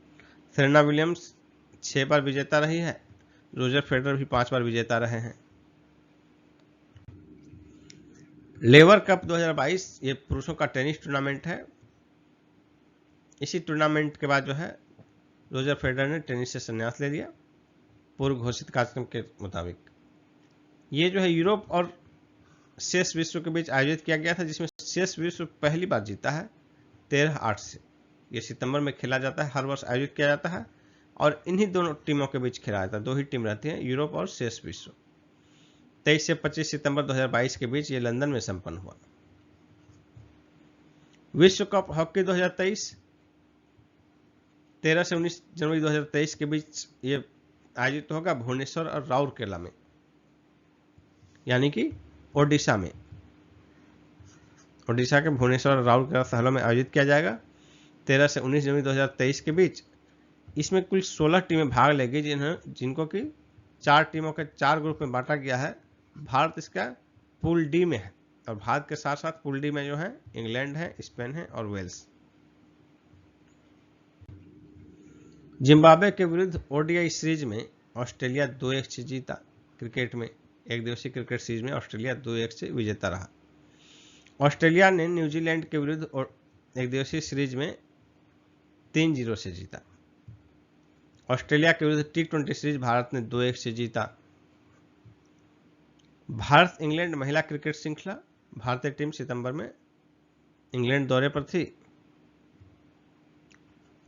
सेरेना विलियम्स 6 बार विजेता रही है, रोजर फेडरर भी 5 बार विजेता रहे हैं। लेवर कप 2022 ये पुरुषों का टेनिस टूर्नामेंट है। इसी टूर्नामेंट के बाद जो है रोजर फेडरर ने टेनिस से संन्यास ले लिया पूर्व घोषित कार्यक्रम के मुताबिक। ये जो है यूरोप और शेष विश्व के बीच आयोजित किया गया था, जिसमें शेष विश्व पहली बार जीता है 13-8 से। ये सितंबर में खेला जाता है, हर वर्ष आयोजित किया जाता है और इन्हीं दोनों टीमों के बीच खेला जाता है। 2 ही टीम रहती है, यूरोप और शेष विश्व। 23 से 25 सितंबर 2022 के बीच ये लंदन में संपन्न हुआ। विश्व कप हॉकी 2023 13 से 19 जनवरी 2023 के बीच ये आयोजित होगा भुवनेश्वर और राउरकेला में, यानी कि ओडिशा में। ओडिशा के भुवनेश्वर और राउरकेला शहरों में आयोजित किया जाएगा 13 से 19 जनवरी 2023 के बीच। इसमें कुल 16 टीमें भाग लेंगी, जिनको कि 4 टीमों के 4 ग्रुप में बांटा गया है। भारत इसका पूल डी में है और भारत के साथ साथ पूल डी में जो है इंग्लैंड है, स्पेन है और वेल्स। जिम्बाब्वे के विरुद्ध ओडीआई सीरीज में ऑस्ट्रेलिया 2-1 से जीता। क्रिकेट में एक दिवसीय क्रिकेट सीरीज में ऑस्ट्रेलिया 2-1 से विजेता रहा। ऑस्ट्रेलिया ने न्यूजीलैंड के विरुद्ध एक दिवसीय सीरीज में 3-0 से जीता। ऑस्ट्रेलिया के विरुद्ध टी20 सीरीज भारत ने 2-1 से जीता। भारत इंग्लैंड महिला क्रिकेट श्रृंखला, भारतीय टीम सितंबर में इंग्लैंड दौरे पर थी।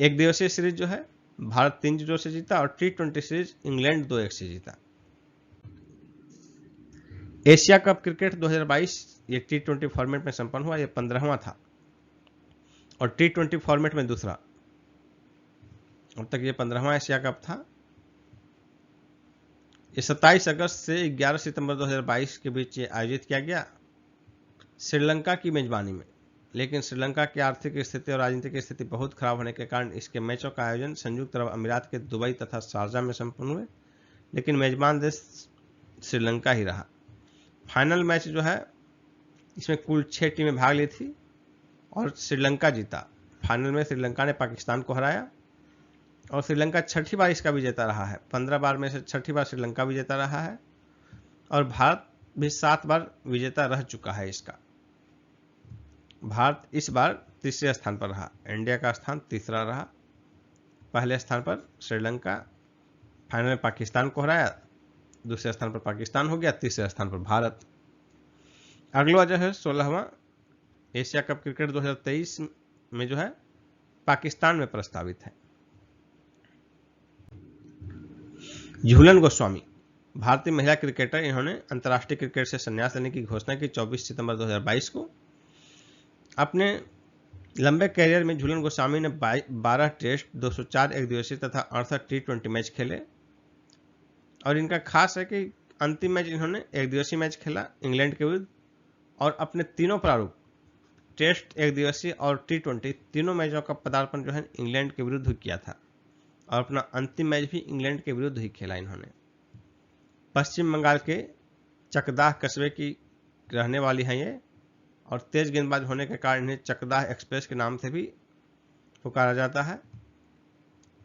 एक दिवसीय सीरीज जो है भारत 3-0 से जीता और टी20 सीरीज इंग्लैंड 2-1 से जीता। एशिया कप क्रिकेट 2022 ये टी20 फॉर्मेट में संपन्न हुआ। ये 15वां था और टी20 फॉर्मेट में दूसरा। अब तक ये 15वां एशिया कप था। ये 27 अगस्त से 11 सितंबर 2022 के बीच ये आयोजित किया गया श्रीलंका की मेजबानी में, लेकिन श्रीलंका की आर्थिक स्थिति और राजनीतिक स्थिति बहुत खराब होने के कारण इसके मैचों का आयोजन संयुक्त अरब अमीरात के दुबई तथा शारजा में संपन्न हुए, लेकिन मेजबान देश श्रीलंका ही रहा। फाइनल मैच जो है इसमें कुल 6 टीमें भाग ली थी और श्रीलंका जीता। फाइनल में श्रीलंका ने पाकिस्तान को हराया और श्रीलंका 6ठी बार इसका विजेता रहा है। 15 बार में से 6ठी बार श्रीलंका विजेता रहा है और भारत भी 7 बार विजेता रह चुका है इसका। भारत इस बार तीसरे स्थान पर रहा, इंडिया का स्थान तीसरा रहा। पहले स्थान पर श्रीलंका, फाइनल में पाकिस्तान को हराया, दूसरे स्थान पर पाकिस्तान हो गया, तीसरे स्थान पर भारत। अगला जो है 16वां एशिया कप क्रिकेट 2023 में जो है पाकिस्तान में प्रस्तावित है। झूलन गोस्वामी भारतीय महिला क्रिकेटर, इन्होंने अंतर्राष्ट्रीय क्रिकेट से संन्यास लेने की घोषणा की 24 सितंबर 2022 को। अपने लंबे कैरियर में झूलन गोस्वामी ने 12 टेस्ट, 204 एक दिवसीय तथा 68 टी20 मैच खेले और इनका खास है कि अंतिम मैच इन्होंने एक दिवसीय मैच खेला इंग्लैंड के विरुद्ध और अपने तीनों प्रारूप टेस्ट, एक दिवसीय और टी20 तीनों मैचों का पदार्पण जो है इंग्लैंड के विरुद्ध किया था और अपना अंतिम मैच भी इंग्लैंड के विरुद्ध ही खेला इन्होंने। पश्चिम बंगाल के चकदाह कस्बे की रहने वाली हैं ये और तेज गेंदबाज होने के कारण इन्हें चकदाह एक्सप्रेस के नाम से भी पुकारा जाता है।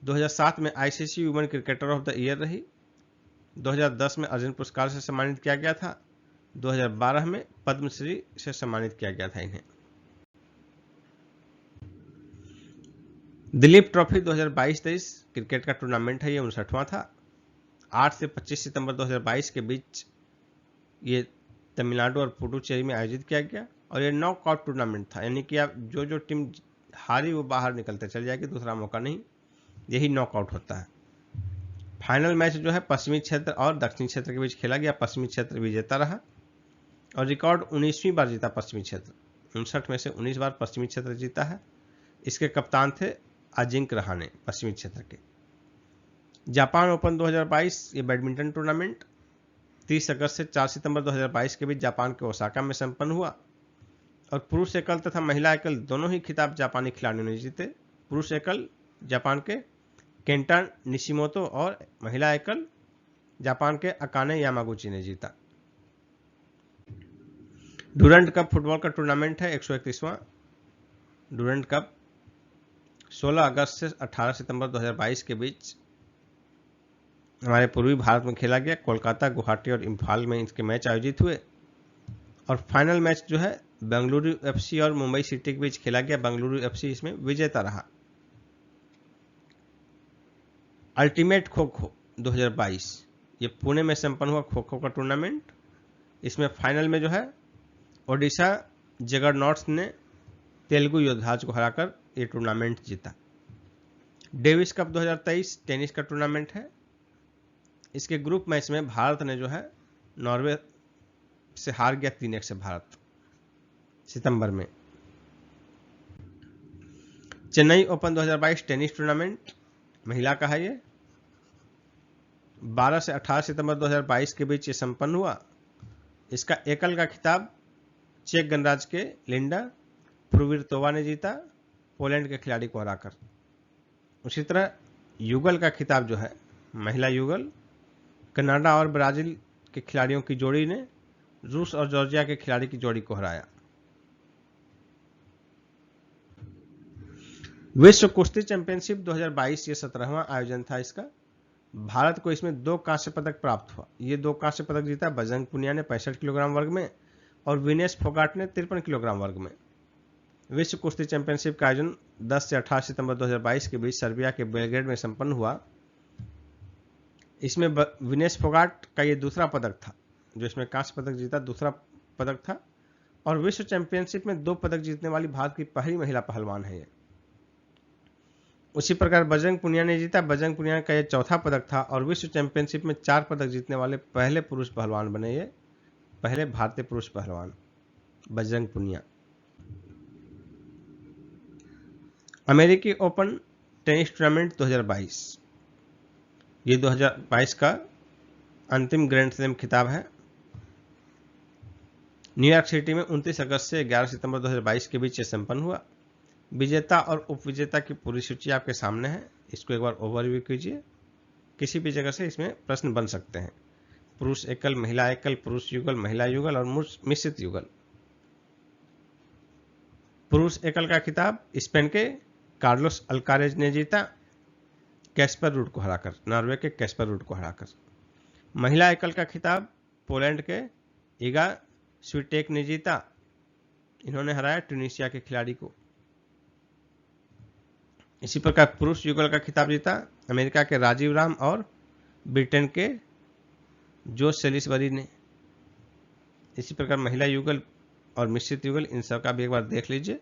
2007 में ICC women cricketer of the year रही। 2010 में अर्जुन पुरस्कार से सम्मानित किया गया था। 2012 में पद्मश्री से सम्मानित किया गया था इन्हें। दिलीप ट्रॉफी 2022-23 क्रिकेट का टूर्नामेंट है, ये 59वां था। 8 से 25 सितंबर 2022 के बीच ये तमिलनाडु और पुडुचेरी में आयोजित किया गया और ये नॉकआउट टूर्नामेंट था, यानी कि आप जो टीम हारी वो बाहर निकलते चल जाएगी, दूसरा मौका नहीं, यही नॉकआउट होता है। फाइनल मैच जो है पश्चिमी क्षेत्र और दक्षिणी क्षेत्र के बीच खेला गया। पश्चिमी क्षेत्र विजेता रहा और रिकॉर्ड 19वीं बार जीता पश्चिमी क्षेत्र। 59 में से 19 बार पश्चिमी क्षेत्र जीता है। इसके कप्तान थे अजिंक्य रहाणे पश्चिमी क्षेत्र के। जापान ओपन 2022 ये बैडमिंटन टूर्नामेंट 30 अगस्त से 4 सितंबर 2022 के बीच जापान के ओसाका में संपन्न हुआ और पुरुष एकल तथा महिला एकल दोनों ही खिताब जापानी खिलाड़ियों ने जीते। पुरुष एकल जापान के केंटा निशिमोतो और महिला एकल जापान के अकाने यामागुची ने जीता। डूरंट कप फुटबॉल का टूर्नामेंट है 131वां डूरंट कप 16 अगस्त से 18 सितंबर 2022 के बीच हमारे पूर्वी भारत में खेला गया। कोलकाता, गुवाहाटी और इम्फाल में इसके मैच आयोजित हुए और फाइनल मैच जो है बेंगलुरु एफसी और मुंबई सिटी के बीच खेला गया। बेंगलुरु एफसी इसमें विजेता रहा। अल्टीमेट खो खो 2022 ये पुणे में संपन्न हुआ खो खो का टूर्नामेंट। इसमें फाइनल में जो है ओडिशा जगरनॉट्स ने तेलुगु योद्धाज को हराकर ये टूर्नामेंट जीता। डेविस कप 2023 टेनिस का टूर्नामेंट है। इसके ग्रुप मैच में भारत ने जो है नॉर्वे से हार गया 3-1 से भारत, सितंबर में। चेन्नई ओपन 2022 टेनिस टूर्नामेंट महिला का है। ये 12 से 18 सितंबर 2022 के बीच ये संपन्न हुआ। इसका एकल का खिताब चेक गणराज्य के लिंडा फ्रुविर्तोवा ने जीता, पोलैंड के खिलाड़ी को हराकर। उसी तरह युगल का खिताब जो है महिला युगल, कनाडा और ब्राजील के खिलाड़ियों की जोड़ी ने रूस और जॉर्जिया के खिलाड़ी की जोड़ी को हराया। विश्व कुश्ती चैंपियनशिप 2022 ये 17वां आयोजन था इसका। भारत को इसमें 2 कांस्य पदक प्राप्त हुआ। ये 2 कांस्य पदक जीता बजरंग पुनिया ने 65 किलोग्राम वर्ग में और विनेश फोगाट ने 53 किलोग्राम वर्ग में। विश्व कुश्ती चैंपियनशिप का आयोजन 10 से 18 सितंबर 2022 के बीच सर्बिया के बेलग्रेड में संपन्न हुआ। इसमें विनेश फोगाट का ये दूसरा पदक था, जो इसमें कांस्य पदक जीता दूसरा पदक था, और विश्व चैंपियनशिप में 2 पदक जीतने वाली भारत की पहली महिला पहलवान है ये। उसी प्रकार बजरंग पुनिया ने जीता। बजरंग पुनिया का ये चौथा पदक था और विश्व चैंपियनशिप में 4 पदक जीतने वाले पहले पुरुष पहलवान बने। ये पहले भारतीय पुरुष पहलवान बजरंग पुनिया। अमेरिकी ओपन टेनिस टूर्नामेंट 2022 ये 2022 का अंतिम ग्रैंड स्लैम खिताब है। न्यूयॉर्क सिटी में 29 अगस्त से 11 सितंबर 2022 के बीच ये संपन्न हुआ। विजेता और उपविजेता की पूरी सूची आपके सामने है। इसको एक बार ओवरव्यू कीजिए। किसी भी जगह से इसमें प्रश्न बन सकते हैं। पुरुष एकल, महिला एकल, पुरुष युगल, महिला युगल और मिश्रित युगल। पुरुष एकल का खिताब स्पेन के कार्लोस अल्कारेज ने जीता, कैस्पर रूड को हराकर, नॉर्वे के कैस्पर रूड को हराकर। महिला एकल का खिताब पोलैंड के इगा स्विटेक ने जीता। इन्होंने हराया ट्यूनीशिया के खिलाड़ी को। इसी प्रकार पुरुष युगल का खिताब जीता अमेरिका के राजीव राम और ब्रिटेन के जोश सेलिसबरी ने। इसी प्रकार महिला युगल और मिश्रित युगल, इन सब का भी एक बार देख लीजिए।